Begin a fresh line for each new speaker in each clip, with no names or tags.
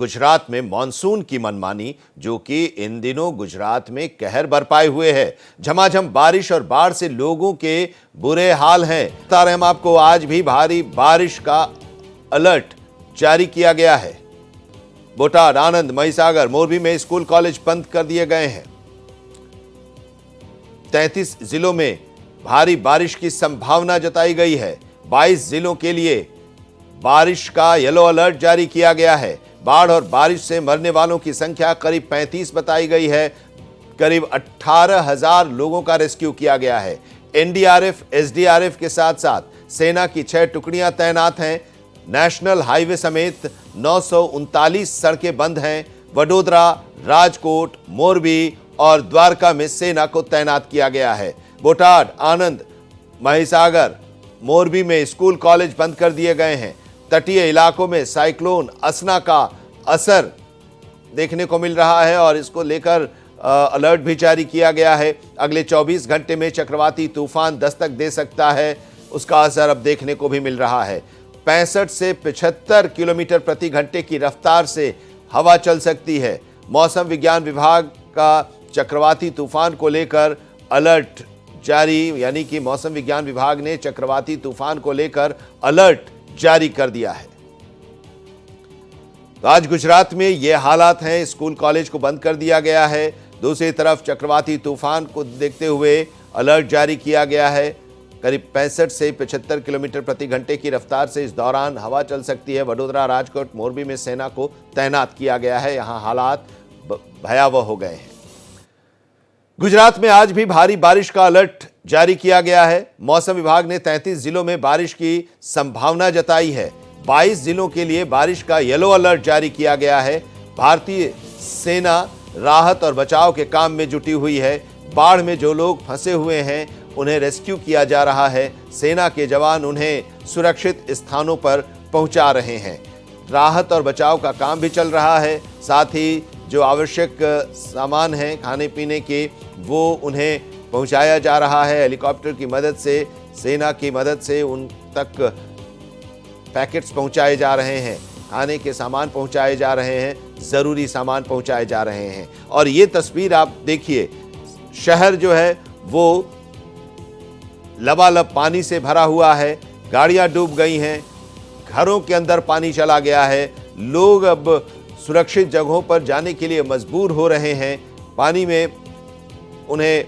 गुजरात में मॉनसून की मनमानी, जो कि इन दिनों गुजरात में कहर बरपाए हुए है। झमाझम बारिश और बाढ़ से लोगों के बुरे हाल हैं। बता रहे हम आपको, आज भी भारी बारिश का अलर्ट जारी किया गया है। बोटाड, आनंद, महिसागर, मोरबी में स्कूल कॉलेज बंद कर दिए गए हैं। 33 जिलों में भारी बारिश की संभावना जताई गई है। 22 जिलों के लिए बारिश का येलो अलर्ट जारी किया गया है। बाढ़ और बारिश से मरने वालों की संख्या करीब 35 बताई गई है। करीब 18,000 लोगों का रेस्क्यू किया गया है। एनडीआरएफ, एसडीआरएफ के साथ साथ सेना की 6 टुकड़ियां तैनात हैं। नेशनल हाईवे समेत 939 सड़कें बंद हैं। वडोदरा, राजकोट, मोरबी और द्वारका में सेना को तैनात किया गया है। बोटाड, आनंद, महिसागर, मोरबी में स्कूल कॉलेज बंद कर दिए गए हैं। तटीय इलाकों में साइक्लोन असना का असर देखने को मिल रहा है और इसको लेकर अलर्ट भी जारी किया गया है। अगले 24 घंटे में चक्रवाती तूफान दस्तक दे सकता है, उसका असर अब देखने को भी मिल रहा है। 65 से 75 किलोमीटर प्रति घंटे की रफ्तार से हवा चल सकती है। मौसम विज्ञान विभाग का चक्रवाती तूफान को लेकर अलर्ट जारी, यानी कि मौसम विज्ञान विभाग ने चक्रवाती तूफान को लेकर अलर्ट जारी कर दिया है। तो आज गुजरात में ये हालात हैं, स्कूल कॉलेज को बंद कर दिया गया है। दूसरी तरफ चक्रवाती तूफान को देखते हुए अलर्ट जारी किया गया है। करीब 65 से 75 किलोमीटर प्रति घंटे की रफ्तार से इस दौरान हवा चल सकती है। वडोदरा, राजकोट, मोरबी में सेना को तैनात किया गया है। यहां हालात भयावह हो गए हैं। गुजरात में आज भी भारी बारिश का अलर्ट जारी किया गया है। मौसम विभाग ने 33 जिलों में बारिश की संभावना जताई है। 22 जिलों के लिए बारिश का येलो अलर्ट जारी किया गया है। भारतीय सेना राहत और बचाव के काम में जुटी हुई है। बाढ़ में जो लोग फंसे हुए हैं उन्हें रेस्क्यू किया जा रहा है। सेना के जवान उन्हें सुरक्षित स्थानों पर पहुंचा रहे हैं। राहत और बचाव का काम भी चल रहा है। साथ ही जो आवश्यक सामान है खाने पीने के, वो उन्हें पहुंचाया जा रहा है। हेलीकॉप्टर की मदद से, सेना की मदद से उन तक पैकेट्स पहुंचाए जा रहे हैं। खाने के सामान पहुंचाए जा रहे हैं, ज़रूरी सामान पहुंचाए जा रहे हैं। और ये तस्वीर आप देखिए, शहर जो है वो लबालब पानी से भरा हुआ है। गाड़ियां डूब गई हैं, घरों के अंदर पानी चला गया है। लोग अब सुरक्षित जगहों पर जाने के लिए मजबूर हो रहे हैं। पानी में उन्हें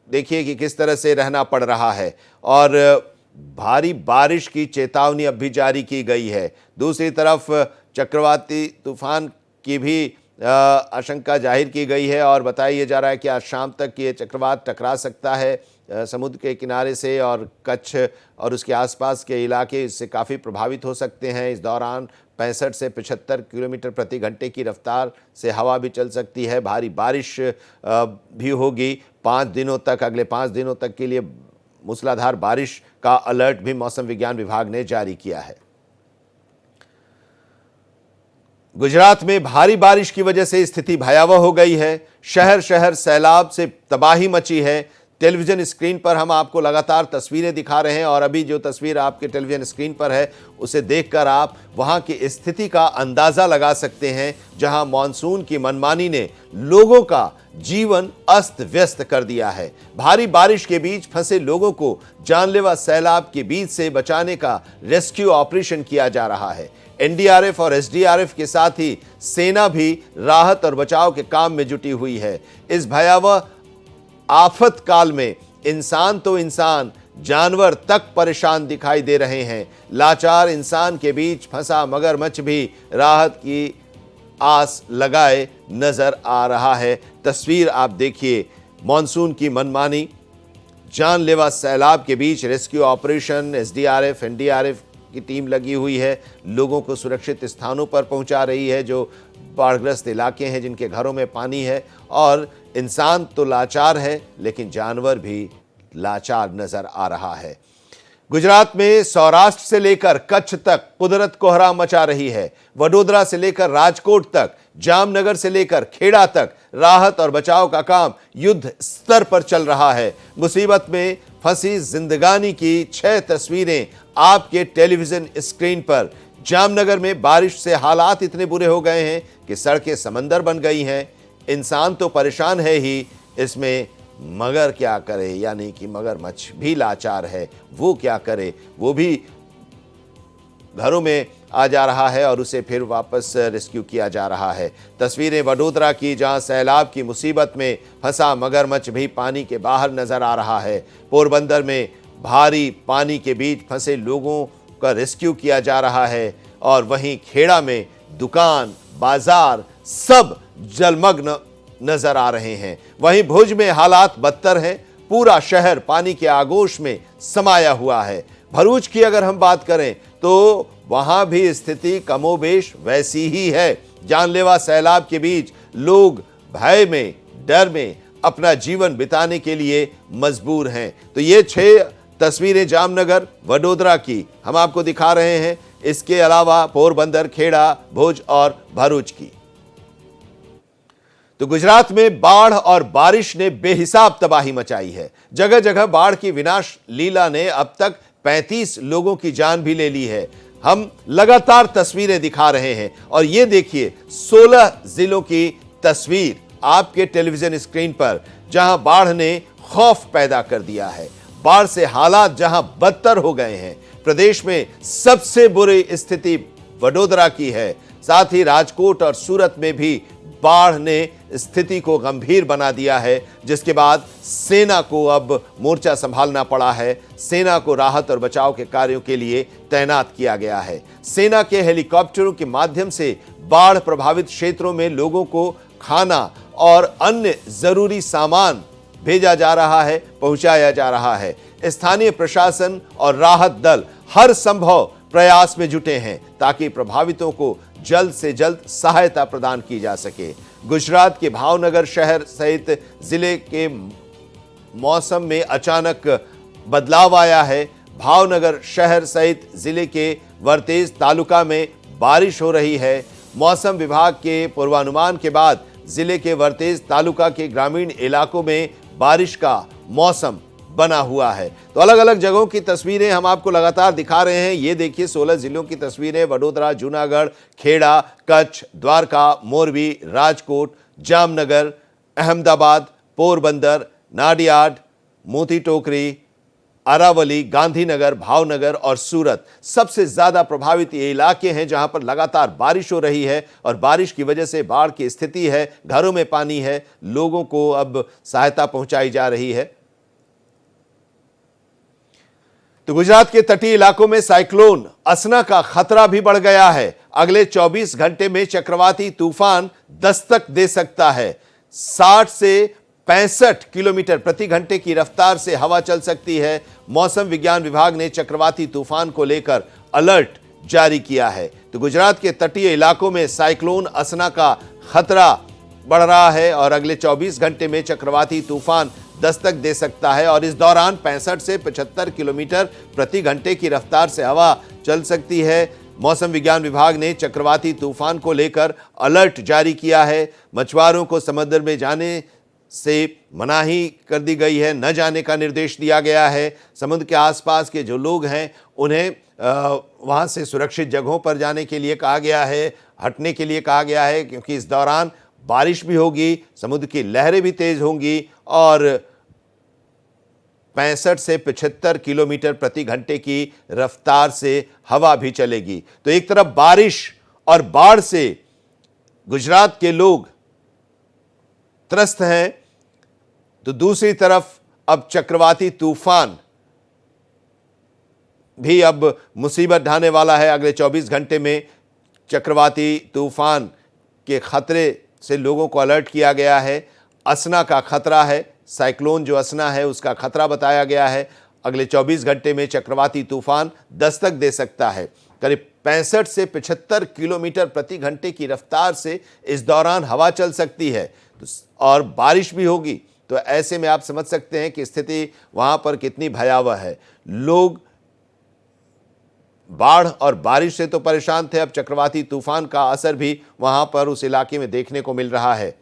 देखिए कि किस तरह से रहना पड़ रहा है। और भारी बारिश की चेतावनी अब भी जारी की गई है। दूसरी तरफ चक्रवाती तूफान की भी आशंका जाहिर की गई है और बताया जा रहा है कि आज शाम तक ये चक्रवात टकरा सकता है समुद्र के किनारे से, और कच्छ और उसके आसपास के इलाके इससे काफ़ी प्रभावित हो सकते हैं। इस दौरान 65 से 75 किलोमीटर प्रति घंटे की रफ्तार से हवा भी चल सकती है। भारी बारिश भी होगी 5 दिनों तक। अगले 5 दिनों तक के लिए मूसलाधार बारिश का अलर्ट भी मौसम विज्ञान विभाग ने जारी किया है। गुजरात में भारी बारिश की वजह से स्थिति भयावह हो गई है। शहर शहर सैलाब से तबाही मची है। टेलीविजन स्क्रीन पर हम आपको लगातार तस्वीरें दिखा रहे हैं और अभी जो तस्वीर आपके टेलीविजन स्क्रीन पर है उसे देखकर आप वहां की स्थिति का अंदाजा लगा सकते हैं, जहां मॉनसून की मनमानी ने लोगों का जीवन अस्त व्यस्त कर दिया है। भारी बारिश के बीच फंसे लोगों को जानलेवा सैलाब के बीच से बचाने का रेस्क्यू ऑपरेशन किया जा रहा है। एनडीआरएफ और एसडीआरएफ के साथ ही सेना भी राहत और बचाव के काम में जुटी हुई है। इस भयावह आफत काल में इंसान तो इंसान, जानवर तक परेशान दिखाई दे रहे हैं। लाचार इंसान के बीच फंसा मगरमच्छ भी राहत की आस लगाए नजर आ रहा है। तस्वीर आप देखिए, मॉनसून की मनमानी, जानलेवा सैलाब के बीच रेस्क्यू ऑपरेशन। एसडीआरएफ, एनडीआरएफ की टीम लगी हुई है, लोगों को सुरक्षित स्थानों पर पहुंचा रही है जो बाढ़ग्रस्त इलाके हैं, जिनके घरों में पानी है। और इंसान तो लाचार है, लेकिन जानवर भी लाचार नजर आ रहा है। गुजरात में सौराष्ट्र से लेकर कच्छ तक कुदरत कोहराम मचा रही है। वडोदरा से लेकर राजकोट तक, जामनगर से लेकर खेड़ा तक राहत और बचाव का काम युद्ध स्तर पर चल रहा है। मुसीबत में फंसी जिंदगानी की 6 तस्वीरें आपके टेलीविजन स्क्रीन पर। जामनगर में बारिश से हालात इतने बुरे हो गए हैं कि सड़कें समंदर बन गई हैं। इंसान तो परेशान है ही, इसमें मगर क्या करे, यानी कि मगरमच्छ भी लाचार है। वो क्या करे, वो भी घरों में आ जा रहा है और उसे फिर वापस रेस्क्यू किया जा रहा है। तस्वीरें वडोदरा की, जहां सैलाब की मुसीबत में फंसा मगरमच्छ भी पानी के बाहर नजर आ रहा है। पोरबंदर में भारी पानी के बीच फंसे लोगों का रेस्क्यू किया जा रहा है और वहीं खेड़ा में दुकान, बाजार सब जलमग्न नजर आ रहे हैं। वहीं भुज में हालात बदतर हैं, पूरा शहर पानी के आगोश में समाया हुआ है। भरूच की अगर हम बात करें तो वहां भी स्थिति कमोबेश वैसी ही है। जानलेवा सैलाब के बीच लोग भय में, डर में अपना जीवन बिताने के लिए मजबूर हैं। तो ये 6 तस्वीरें जामनगर, वडोदरा की हम आपको दिखा रहे हैं। इसके अलावा पोरबंदर, खेड़ा, भुज और भरूच की। तो गुजरात में बाढ़ और बारिश ने बेहिसाब तबाही मचाई है। जगह जगह बाढ़ की विनाश लीला ने अब तक 35 लोगों की जान भी ले ली है। हम लगातार तस्वीरें दिखा रहे हैं और ये देखिए 16 जिलों की तस्वीर आपके टेलीविजन स्क्रीन पर, जहां बाढ़ ने खौफ पैदा कर दिया है। बाढ़ से हालात जहां बदतर हो गए हैं। प्रदेश में सबसे बुरी स्थिति वडोदरा की है। साथ ही राजकोट और सूरत में भी बाढ़ ने स्थिति को गंभीर बना दिया है, जिसके बाद सेना को अब मोर्चा संभालना पड़ा है। सेना को राहत और बचाव के कार्यों के लिए तैनात किया गया है। सेना के हेलीकॉप्टरों के माध्यम से बाढ़ प्रभावित क्षेत्रों में लोगों को खाना और अन्य जरूरी सामान भेजा जा रहा है, पहुंचाया जा रहा है। स्थानीय प्रशासन और राहत दल हर संभव प्रयास में जुटे हैं ताकि प्रभावितों को जल्द से जल्द सहायता प्रदान की जा सके। गुजरात के भावनगर शहर सहित जिले के मौसम में अचानक बदलाव आया है। भावनगर शहर सहित जिले के वर्तेज तालुका में बारिश हो रही है। मौसम विभाग के पूर्वानुमान के बाद जिले के वर्तेज तालुका के ग्रामीण इलाकों में बारिश का मौसम बना हुआ है। तो अलग अलग जगहों की तस्वीरें हम आपको लगातार दिखा रहे हैं। ये देखिए 16 जिलों की तस्वीरें, वडोदरा, जूनागढ़, खेड़ा, कच्छ, द्वारका, मोरबी, राजकोट, जामनगर, अहमदाबाद, पोरबंदर, नाडियाड, मोती टोकरी, अरावली, गांधीनगर, भावनगर और सूरत सबसे ज्यादा प्रभावित ये इलाके हैं जहां पर लगातार बारिश हो रही है और बारिश की वजह से बाढ़ की स्थिति है, घरों में पानी है, लोगों को अब सहायता पहुंचाई जा रही है। तो गुजरात के तटीय इलाकों में साइक्लोन असना का खतरा भी बढ़ गया है। अगले 24 घंटे में चक्रवाती तूफान दस्तक दे सकता है। 60 से 65 किलोमीटर प्रति घंटे की रफ्तार से हवा चल सकती है। मौसम विज्ञान विभाग ने चक्रवाती तूफान को लेकर अलर्ट जारी किया है। तो गुजरात के तटीय इलाकों में साइक्लोन असना का खतरा बढ़ रहा है और अगले 24 घंटे में चक्रवाती तूफान दस्तक दे सकता है और इस दौरान 65 से 75 किलोमीटर प्रति घंटे की रफ्तार से हवा चल सकती है। मौसम विज्ञान विभाग ने चक्रवाती तूफान को लेकर अलर्ट जारी किया है। मछुआरों को समुद्र में जाने से मनाही कर दी गई है, न जाने का निर्देश दिया गया है। समुद्र के आसपास के जो लोग हैं उन्हें वहां से सुरक्षित जगहों पर जाने के लिए कहा गया है, हटने के लिए कहा गया है, क्योंकि इस दौरान बारिश भी होगी, समुद्र की लहरें भी तेज होंगी और 65 से 75 किलोमीटर प्रति घंटे की रफ्तार से हवा भी चलेगी। तो एक तरफ बारिश और बाढ़ से गुजरात के लोग त्रस्त हैं, तो दूसरी तरफ अब चक्रवाती तूफान भी अब मुसीबत ढाने वाला है। अगले 24 घंटे में चक्रवाती तूफान के खतरे से लोगों को अलर्ट किया गया है। असना का खतरा है, साइक्लोन जो असना है उसका खतरा बताया गया है। अगले 24 घंटे में चक्रवाती तूफान दस्तक दे सकता है। करीब 65 से 75 किलोमीटर प्रति घंटे की रफ्तार से इस दौरान हवा चल सकती है और बारिश भी होगी। तो ऐसे में आप समझ सकते हैं कि स्थिति वहां पर कितनी भयावह है। लोग बाढ़ और बारिश से तो परेशान थे, अब चक्रवाती तूफान का असर भी वहां पर उस इलाके में देखने को मिल रहा है।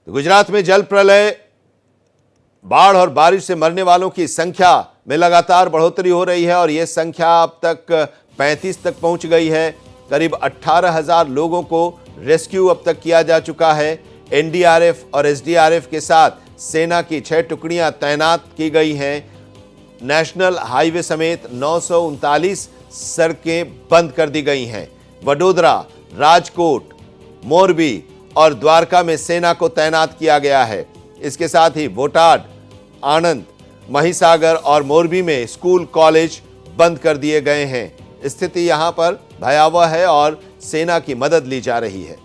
गुजरात में जल प्रलय बाढ़ और बारिश से मरने वालों की संख्या में लगातार बढ़ोतरी हो रही है और यह संख्या अब तक 35 तक पहुंच गई है। करीब 18,000 लोगों को रेस्क्यू अब तक किया जा चुका है। एनडीआरएफ और एसडीआरएफ के साथ सेना की 6 टुकड़ियां तैनात की गई हैं। नेशनल हाईवे समेत 939 सड़कें बंद कर दी गई हैं। वडोदरा, राजकोट, मोरबी और द्वारका में सेना को तैनात किया गया है। इसके साथ ही बोटाड, आणंद, महिसागर और मोरबी में स्कूल कॉलेज बंद कर दिए गए हैं। स्थिति यहां पर भयावह है और सेना की मदद ली जा रही है।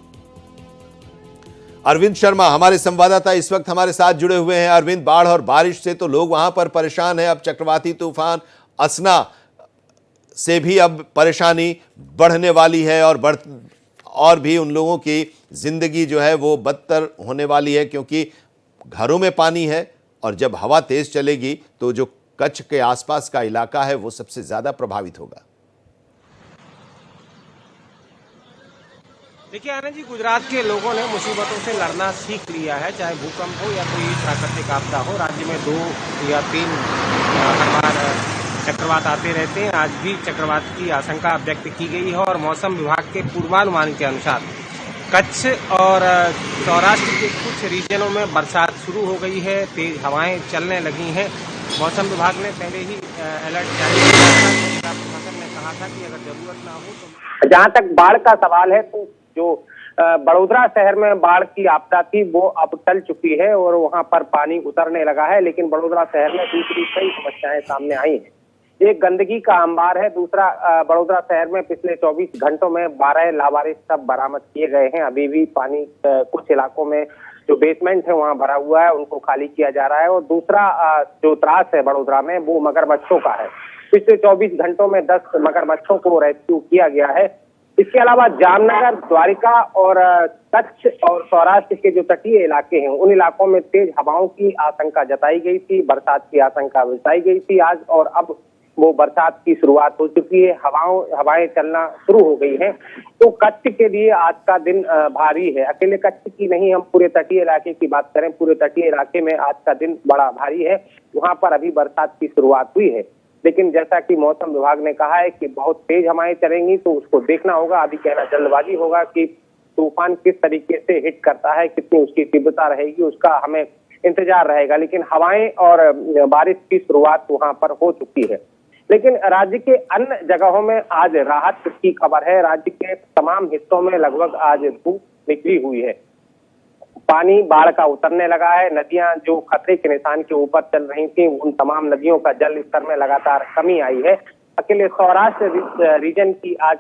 अरविंद शर्मा हमारे संवाददाता इस वक्त हमारे साथ जुड़े हुए हैं। अरविंद, बाढ़ और बारिश से तो लोग वहां पर परेशान हैं। अब चक्रवाती तूफान असना से भी अब परेशानी बढ़ने वाली है और भी उन लोगों की जिंदगी जो है वो बदतर होने वाली है, क्योंकि घरों में पानी है और जब हवा तेज चलेगी तो जो कच्छ के आसपास का इलाका है वो सबसे ज्यादा प्रभावित होगा।
देखिए आनंद जी, गुजरात के लोगों ने मुसीबतों से लड़ना सीख लिया है, चाहे भूकंप हो या कोई प्राकृतिक आपदा हो। राज्य में 2 या 3 हर बार चक्रवात आते रहते हैं। आज भी चक्रवात की आशंका व्यक्त की गई है और मौसम विभाग के पूर्वानुमान के अनुसार कच्छ और सौराष्ट्र के कुछ रीजनों में बरसात शुरू हो गई है, तेज हवाएं चलने लगी हैं। मौसम विभाग ने पहले ही अलर्ट जारी किया था। प्रशासन ने कहा था कि अगर जरूरत ना हो तो। जहां तक बाढ़ का सवाल है तो जो बड़ोदरा शहर में बाढ़ की आपदा थी वो अब टल चुकी है और वहां पर पानी उतरने लगा है, लेकिन बड़ोदरा शहर में दूसरी कई समस्याएं सामने आई हैं। एक गंदगी का अंबार है, दूसरा बड़ोदरा शहर में पिछले 24 घंटों में 12 लावारिस शव बरामद किए गए हैं। अभी भी पानी कुछ इलाकों में जो बेसमेंट है वहां भरा हुआ है, उनको खाली किया जा रहा है। और दूसरा जो त्रास है बड़ोदरा में वो मगरमच्छों का है। पिछले 24 घंटों में 10 मगरमच्छों को रेस्क्यू किया गया है। इसके अलावा जामनगर, द्वारिका और कच्छ और सौराष्ट्र के जो तटीय इलाके हैं उन इलाकों में तेज हवाओं की आशंका जताई गई थी, बरसात की आशंका जताई गई थी आज, और अब वो बरसात की शुरुआत हो चुकी है। हवाएं चलना शुरू हो गई हैं। तो कच्छ के लिए आज का दिन भारी है। अकेले कच्छ की नहीं, हम पूरे तटीय इलाके की बात करें, पूरे तटीय इलाके में आज का दिन बड़ा भारी है। वहां पर अभी बरसात की शुरुआत हुई है, लेकिन जैसा कि मौसम विभाग ने कहा है कि बहुत तेज हवाएं चलेंगी, तो उसको देखना होगा। अभी कहना जल्दबाजी होगा कि तूफान किस तरीके से हिट करता है, कितनी उसकी तीव्रता रहेगी, उसका हमें इंतजार रहेगा। लेकिन हवाएं और बारिश की शुरुआत वहां पर हो चुकी है। लेकिन राज्य के अन्य जगहों में आज राहत की खबर है। राज्य के तमाम हिस्सों में लगभग आज धूप निकली हुई है। पानी बाढ़ का उतरने लगा है। नदियां जो खतरे के निशान के ऊपर चल रही थी, उन तमाम नदियों का जल स्तर में लगातार कमी आई है। अकेले सौराष्ट्र रीजन की आज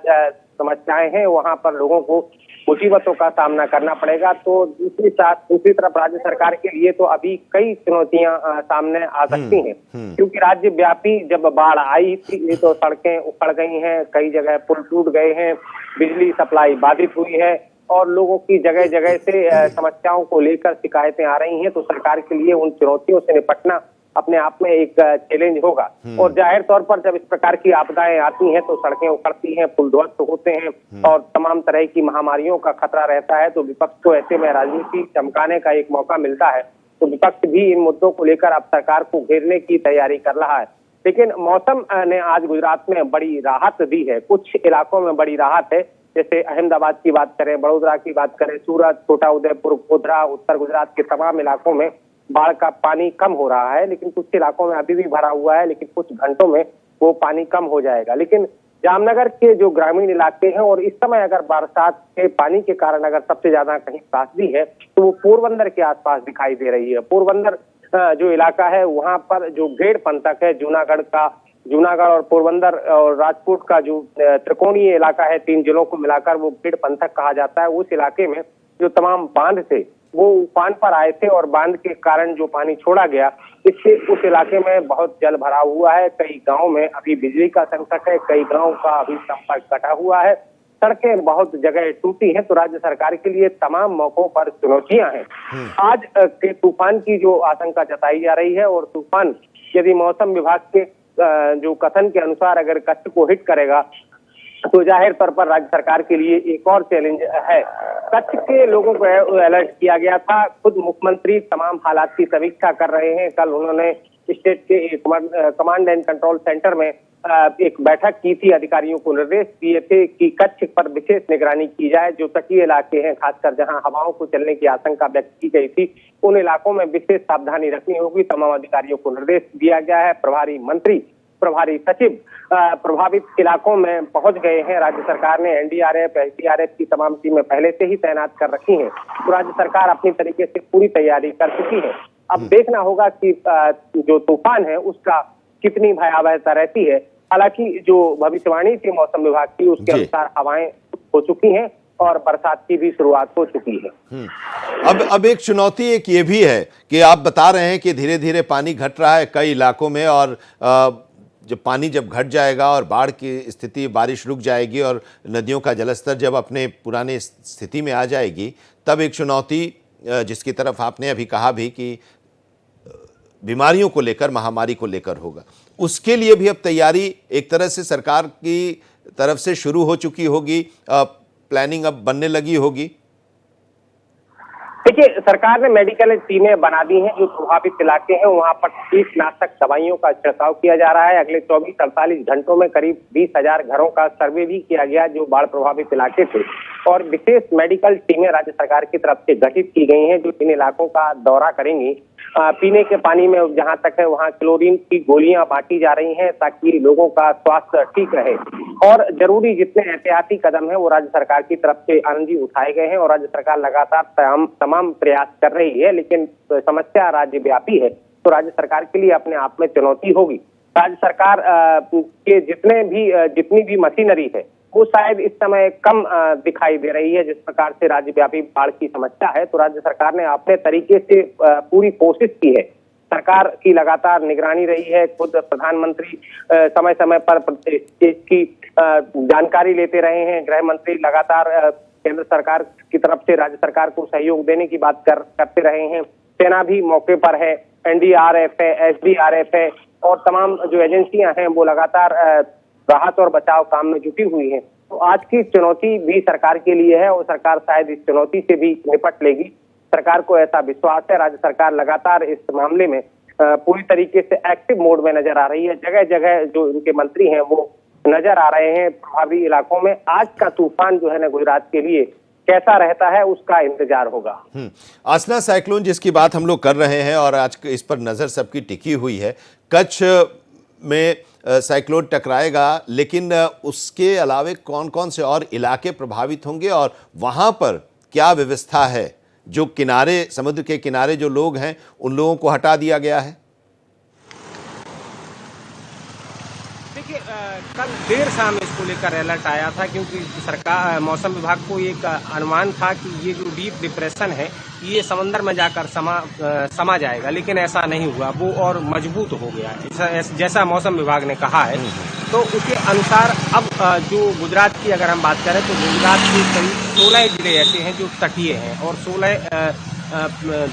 समस्याएं हैं, वहां पर लोगों को मुसीबतों का सामना करना पड़ेगा। तो दूसरी तरफ राज्य सरकार के लिए तो अभी कई चुनौतियां सामने आ सकती हैं, क्योंकि राज्य व्यापी जब बाढ़ आई थी तो सड़कें उखड़ गई हैं, कई जगह पुल टूट गए हैं, बिजली सप्लाई बाधित हुई है और लोगों की जगह जगह से समस्याओं को लेकर शिकायतें आ रही हैं। तो सरकार के लिए उन चुनौतियों से निपटना अपने आप में एक चैलेंज होगा। और जाहिर तौर पर जब इस प्रकार की आपदाएं आती हैं तो सड़कें उखड़ती हैं, पुल ध्वस्त होते हैं और तमाम तरह की महामारियों का खतरा रहता है। तो विपक्ष को ऐसे में राजनीति चमकाने का एक मौका मिलता है। तो विपक्ष भी इन मुद्दों को लेकर अब सरकार को घेरने की तैयारी कर रहा है। लेकिन मौसम ने आज गुजरात में बड़ी राहत दी है। कुछ इलाकों में बड़ी राहत है, जैसे अहमदाबाद की बात करें, बड़ोदरा की बात करें, सूरत, छोटा उदयपुर, गोधरा, उत्तर गुजरात के तमाम इलाकों में बाढ़ का पानी कम हो रहा है। लेकिन कुछ इलाकों में अभी भी भरा हुआ है, लेकिन कुछ घंटों में वो पानी कम हो जाएगा। लेकिन जामनगर के जो ग्रामीण इलाके हैं, और इस समय अगर बरसात के पानी के कारण अगर सबसे ज्यादा कहीं त्रासदी है तो वो पोरबंदर के आसपास दिखाई दे रही है। पोरबंदर जो इलाका है वहां पर जो गेड़ पंथक है, जूनागढ़ और पोरबंदर और राजकोट का जो त्रिकोणीय इलाका है, 3 जिलों को मिलाकर वो गेड़ पंथक कहा जाता है। उस इलाके में जो तमाम बांध थे वो उफान पर आए थे और बांध के कारण जो पानी छोड़ा गया, इससे उस इलाके में बहुत जल भरा हुआ है। कई गांव में अभी बिजली का संकट है, कई गांव का अभी संपर्क कटा हुआ है, सड़कें बहुत जगह टूटी हैं। तो राज्य सरकार के लिए तमाम मौकों पर चुनौतियां हैं। आज के तूफान की जो आशंका जताई जा रही है, और तूफान यदि मौसम विभाग के जो कथन के अनुसार अगर कच्छ को हिट करेगा तो जाहिर तौर पर राज्य सरकार के लिए एक और चैलेंज है। कच्छ के लोगों को अलर्ट किया गया था। खुद मुख्यमंत्री तमाम हालात की समीक्षा कर रहे हैं। कल उन्होंने स्टेट के कमांड एंड कंट्रोल सेंटर में एक बैठक की थी। अधिकारियों को निर्देश दिए थे कि कच्छ पर विशेष निगरानी की जाए। जो तटीय इलाके हैं, खासकर जहां हवाओं को चलने की आशंका व्यक्त की गई थी, उन इलाकों में विशेष सावधानी रखनी होगी। तमाम अधिकारियों को निर्देश दिया गया है। प्रभारी मंत्री, प्रभारी सचिव प्रभावित इलाकों में पहुंच गए हैं। राज्य सरकार ने एनडीआरएफ, एसडीआरएफ की तमाम टीमें पहले से ही तैनात कर रखी हैं। तो राज्य सरकार अपनी तरीके से पूरी तैयारी कर चुकी है। अब देखना होगा कि जो तूफान है उसका कितनी भयावहता रहती है। हालांकि जो भविष्यवाणी थी मौसम विभाग की, उसके अनुसार हवाएं हो चुकी हैं और बरसात की भी शुरुआत हो चुकी है।
अब एक चुनौती एक ये भी है कि आप बता रहे हैं कि धीरे धीरे पानी घट रहा है कई इलाकों में, और जब पानी घट जाएगा और बाढ़ की स्थिति, बारिश रुक जाएगी और नदियों का जलस्तर जब अपने पुराने स्थिति में आ जाएगी, तब एक चुनौती जिसकी तरफ आपने अभी कहा भी कि बीमारियों को लेकर, महामारी को लेकर होगा, उसके लिए भी अब तैयारी एक तरह से सरकार की तरफ से शुरू हो चुकी होगी, प्लानिंग अब बनने लगी होगी।
देखिए, सरकार ने मेडिकल टीमें बना दी हैं। जो प्रभावित इलाके हैं वहां पर कीटनाशक दवाइयों का छिड़काव किया जा रहा है। अगले 24-48 घंटों में करीब 20,000 घरों का सर्वे भी किया गया जो बाढ़ प्रभावित इलाके थे, और विशेष मेडिकल टीमें राज्य सरकार की तरफ से गठित की गई हैं जो इन इलाकों का दौरा करेंगी। पीने के पानी में जहां तक है वहां क्लोरीन की गोलियां बांटी जा रही हैं ताकि लोगों का स्वास्थ्य ठीक रहे, और जरूरी जितने एहतियाती कदम है वो राज्य सरकार की तरफ से आनंदी उठाए गए हैं। और राज्य सरकार लगातार तमाम प्रयास कर रही है, लेकिन समस्या राज्य व्यापी है, तो राज्य सरकार के लिए अपने आप में चुनौती होगी। राज्य सरकार के जितनी भी मशीनरी है वो शायद इस समय कम दिखाई दे रही है जिस प्रकार से राज्यव्यापी बाढ़ की समस्या है। तो राज्य सरकार ने अपने तरीके से पूरी कोशिश की है। सरकार की लगातार निगरानी रही है। खुद प्रधानमंत्री समय समय पर की जानकारी लेते रहे हैं। गृह मंत्री लगातार केंद्र सरकार की तरफ से राज्य सरकार को सहयोग देने की बात करते रहे हैं। सेना भी मौके पर है, एनडीआरएफ है, एसडीआरएफ है, और तमाम जो एजेंसियां हैं वो लगातार राहत और बचाव काम में जुटी हुई है। तो आज की चुनौती भी सरकार के लिए है और सरकार शायद इस चुनौती से भी निपट लेगी। सरकार को ऐसा विश्वास है। राज्य सरकार लगातार इस मामले में पूरी तरीके से एक्टिव मोड में नजर आ रही है। जगह जगह जो इनके मंत्री हैं वो नजर आ रहे हैं प्रभावी इलाकों में। आज का तूफान जो है ना गुजरात के लिए कैसा रहता है उसका इंतजार होगा।
आसना साइक्लोन जिसकी बात हम लोग कर रहे हैं और आज इस पर नजर सबकी टिकी हुई है, कच्छ में साइक्लोन टकराएगा, लेकिन उसके अलावे कौन कौन से और इलाके प्रभावित होंगे और वहां पर क्या व्यवस्था है? जो किनारे, समुद्र के किनारे जो लोग हैं उन लोगों को हटा दिया गया है।
देखिए, कल देर शाम इसको लेकर अलर्ट आया था क्योंकि सरकार, मौसम विभाग को एक अनुमान था कि ये जो डीप डिप्रेशन है ये समंदर में जाकर समा जाएगा, लेकिन ऐसा नहीं हुआ। वो और मजबूत हो गया जैसा मौसम विभाग ने कहा है। तो उसके अनुसार अब जो गुजरात की अगर हम बात करें तो गुजरात के करीब 16 जिले ऐसे हैं जो तटीय हैं और 16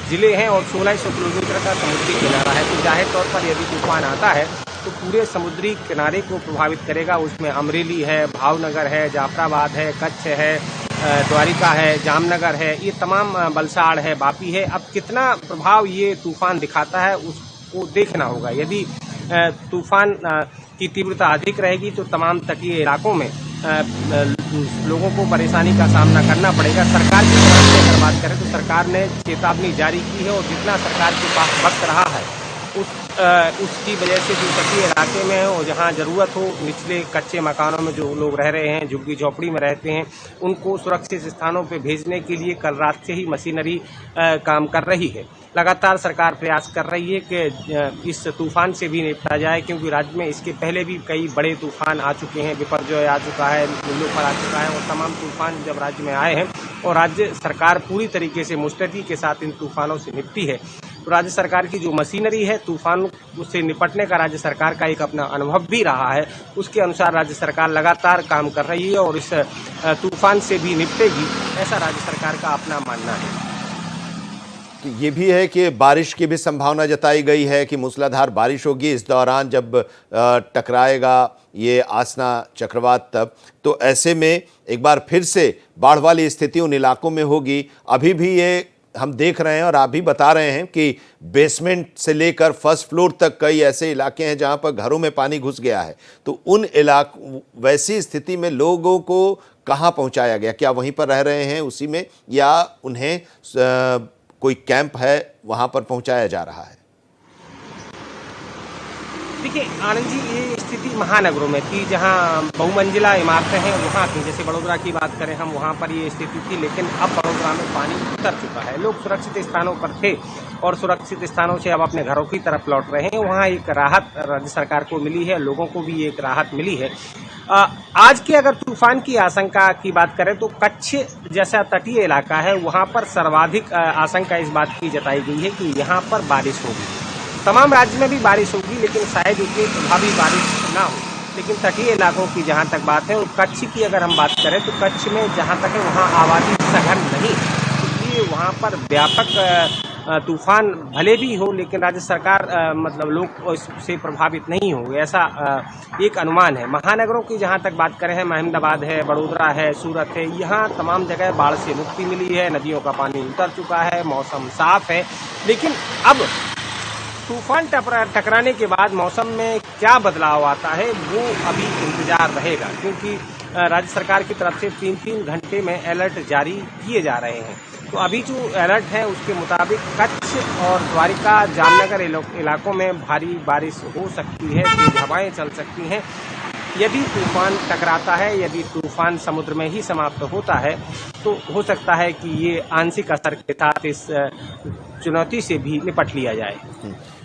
जिले हैं और 1600 किलोमीटर का समुद्री किनारा है। तो जाहिर तौर पर यदि तूफान आता है तो पूरे समुद्री किनारे को प्रभावित करेगा। उसमें अमरेली है, भावनगर है, जाफराबाद है, कच्छ है, द्वारिका है, जामनगर है, ये तमाम, बलसाड़ है, वापी है। अब कितना प्रभाव ये तूफान दिखाता है उसको देखना होगा। यदि तूफान की तीव्रता अधिक रहेगी तो तमाम तटीय इलाकों में लोगों को परेशानी का सामना करना पड़ेगा। सरकार की तरफ से अगर बात करें तो सरकार ने चेतावनी जारी की है और जितना सरकार के पास वक्त रहा है उसकी वजह से जो तटीय इलाके में हो, जहां जरूरत हो, निचले कच्चे मकानों में जो लोग रह रहे हैं, झुग्गी झोपड़ी में रहते हैं, उनको सुरक्षित स्थानों पर भेजने के लिए कल रात से ही मशीनरी काम कर रही है। लगातार सरकार प्रयास कर रही है कि इस तूफान से भी निपटा जाए, क्योंकि राज्य में इसके पहले भी कई बड़े तूफान आ चुके हैं। बिपरजॉय आ चुका है, नीलोफर आ चुका है, और तमाम तूफान जब राज्य में आए हैं और राज्य सरकार पूरी तरीके से मुस्तैदी के साथ इन तूफानों से निपटी है। तो राज्य सरकार की जो मशीनरी है तूफान से निपटने का राज्य सरकार का एक अपना अनुभव भी रहा है, उसके अनुसार राज्य सरकार लगातार काम कर रही है और इस तूफान से भी निपटेगी, ऐसा राज्य सरकार का अपना मानना है।
तो ये भी है कि बारिश की भी संभावना जताई गई है कि मूसलाधार बारिश होगी इस दौरान जब टकराएगा ये आसना चक्रवात तब। तो ऐसे में एक बार फिर से बाढ़ वाली स्थिति उन इलाकों में होगी। अभी भी ये हम देख रहे हैं और आप भी बता रहे हैं कि बेसमेंट से लेकर फर्स्ट फ्लोर तक कई ऐसे इलाके हैं जहां पर घरों में पानी घुस गया है। तो उन वैसी स्थिति में लोगों को कहां पहुंचाया गया? क्या वहीं पर रह रहे हैं उसी में, या उन्हें कोई कैंप है वहां पर पहुंचाया जा रहा है?
देखिए आनंद जी, ये स्थिति महानगरों में थी जहां बहुमंजिला इमारतें हैं वहां थी। जैसे बड़ोदरा की बात करें हम, वहां पर ये स्थिति थी, लेकिन अब बड़ोदरा में पानी उतर चुका है। लोग सुरक्षित स्थानों पर थे और सुरक्षित स्थानों से अब अपने घरों की तरफ लौट रहे हैं। वहां एक राहत राज्य सरकार को मिली है, लोगों को भी एक राहत मिली है। आज के अगर तूफान की आशंका की बात करें तो कच्छ जैसा तटीय इलाका है, वहां पर सर्वाधिक आशंका इस बात की जताई गई है कि यहाँ पर बारिश होगी। तमाम राज्य में भी बारिश होगी, लेकिन शायद उतनी प्रभावी बारिश ना हो। लेकिन तटीय इलाकों की जहां तक बात है, और कच्छ की अगर हम बात करें तो कच्छ में जहां तक है वहां आबादी सघन नहीं, इसलिए वहां पर व्यापक तूफान भले भी हो, लेकिन राज्य सरकार मतलब लोग इससे प्रभावित नहीं होंगे, ऐसा एक अनुमान है। महानगरों की जहां तक बात करें, अहमदाबाद है, बड़ोदरा है, सूरत है, यहाँ तमाम जगह बाढ़ से मुक्ति मिली है। नदियों का पानी उतर चुका है, मौसम साफ है। लेकिन अब तूफान टकराने के बाद मौसम में क्या बदलाव आता है वो अभी इंतजार रहेगा, क्योंकि राज्य सरकार की तरफ से 3-3 घंटे में अलर्ट जारी किए जा रहे हैं। तो अभी जो अलर्ट है उसके मुताबिक कच्छ और द्वारिका जामनगर इलाकों में भारी बारिश हो सकती है, तेज हवाएं चल सकती हैं। यदि तूफान टकराता है, यदि तूफान समुद्र में ही समाप्त होता है, तो हो सकता है कि ये आंशिक असर के साथ इस चुनौती से भी निपट लिया जाए।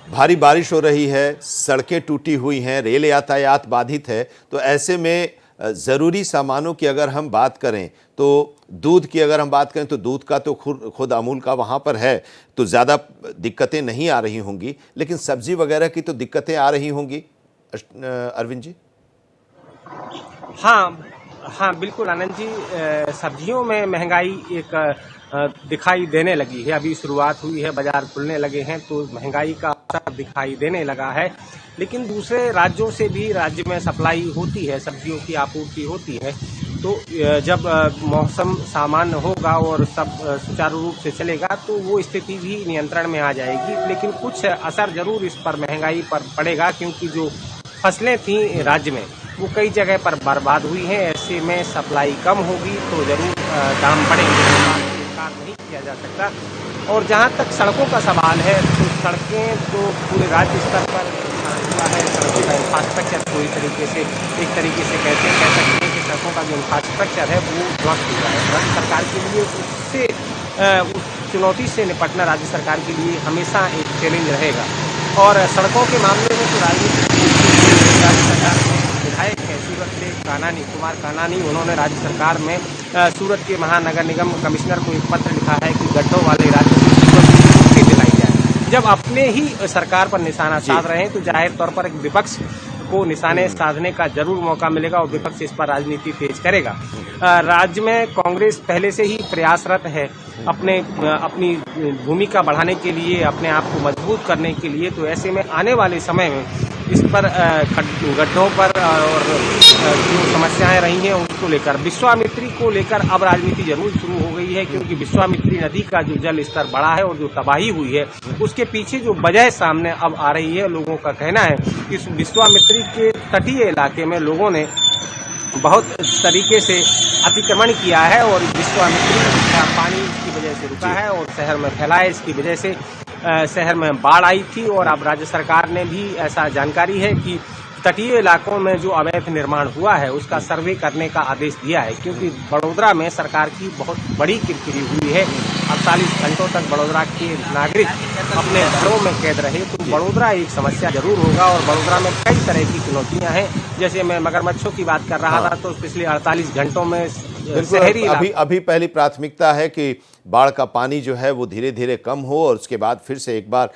भारी बारिश हो रही है, सड़कें टूटी हुई हैं, रेल यातायात बाधित है। तो ऐसे में ज़रूरी सामानों की अगर हम बात करें तो दूध की अगर हम बात करें तो दूध का तो खुद अमूल का वहाँ पर है, तो ज़्यादा दिक्कतें नहीं आ रही होंगी, लेकिन सब्जी वगैरह की तो दिक्कतें आ रही होंगी अरविंद जी?
हाँ, बिल्कुल आनंद जी। सब्जियों में महंगाई एक दिखाई देने लगी है। अभी शुरुआत हुई है, बाजार खुलने लगे हैं तो महंगाई का असर दिखाई देने लगा है। लेकिन दूसरे राज्यों से भी राज्य में सप्लाई होती है, सब्जियों की आपूर्ति होती है। तो जब मौसम सामान्य होगा और सब सुचारू रूप से चलेगा तो वो स्थिति भी नियंत्रण में आ जाएगी। लेकिन कुछ असर जरूर इस पर महंगाई पर पड़ेगा, क्योंकि जो फसलें थी राज्य में वो कई जगह पर बर्बाद हुई हैं। ऐसे में सप्लाई कम होगी तो जरूर दाम बढ़ेंगे, इनकार नहीं किया जा सकता। और जहाँ तक सड़कों का सवाल है तो सड़कें तो पूरे राज्य स्तर पर हुआ है। सड़कों का इंफ्रास्ट्रक्चर पूरी तरीके से कह सकते हैं कि सड़कों का जो इंफ्रास्ट्रक्चर है वो ध्वस्त हुआ है। राज्य सरकार के लिए उससे उस चुनौती से निपटना राज्य सरकार के लिए हमेशा एक चैलेंज रहेगा। और सड़कों के मामले में तो राज्य सरकार में विधायक है सूरत के कुमार कानानी, उन्होंने राज्य सरकार में सूरत के महानगर निगम कमिश्नर को एक पत्र लिखा है कि गड्ढों वाले राज्य से सूरत की मुक्ति दिलाई जाए। जब अपने ही सरकार पर निशाना साध रहे हैं तो जाहिर तौर पर एक विपक्ष को निशाने साधने का जरूर मौका मिलेगा और विपक्ष इस पर राजनीति तेज करेगा। राज्य में कांग्रेस पहले से ही प्रयासरत है अपनी भूमिका बढ़ाने के लिए, अपने आप को मजबूत करने के लिए। तो ऐसे में आने वाले समय में इस पर गड्ढों पर और जो समस्याएं रही हैं उसको लेकर, विश्वामित्री को लेकर अब राजनीति जरूर शुरू हो गई है, क्योंकि विश्वामित्री नदी का जो जल स्तर बढ़ा है और जो तबाही हुई है उसके पीछे जो वजह सामने अब आ रही है। लोगों का कहना है कि इस विश्वामित्री के तटीय इलाके में लोगों ने बहुत तरीके से अतिक्रमण किया है और विश्वामित्री का पानी इसकी वजह से रुका है और शहर में फैला है। इसकी वजह से शहर में बाढ़ आई थी और अब राज्य सरकार ने भी ऐसा जानकारी है कि तटीय इलाकों में जो अवैध निर्माण हुआ है उसका सर्वे करने का आदेश दिया है, क्योंकि बड़ोदरा में सरकार की बहुत बड़ी किरकिरी हुई है। 48 घंटों तक बड़ोदरा के नागरिक अपने घरों में कैद रहे, तो बड़ोदरा एक समस्या जरूर होगा। और बड़ोदरा में कई तरह की चुनौतियां हैं, जैसे मैं मगरमच्छों की बात कर रहा था तो पिछले 48 घंटों में शहरी
अभी पहली प्राथमिकता है कि बाढ़ का पानी जो है वो धीरे धीरे कम हो और उसके बाद फिर से एक बार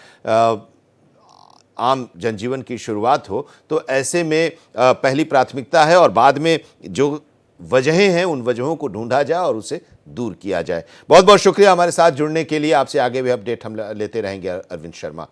आम जनजीवन की शुरुआत हो। तो ऐसे में पहली प्राथमिकता है और बाद में जो वजहें हैं उन वजहों को ढूंढा जाए और उसे दूर किया जाए। बहुत बहुत शुक्रिया हमारे साथ जुड़ने के लिए। आपसे आगे भी अपडेट हम लेते रहेंगे अरविंद शर्मा।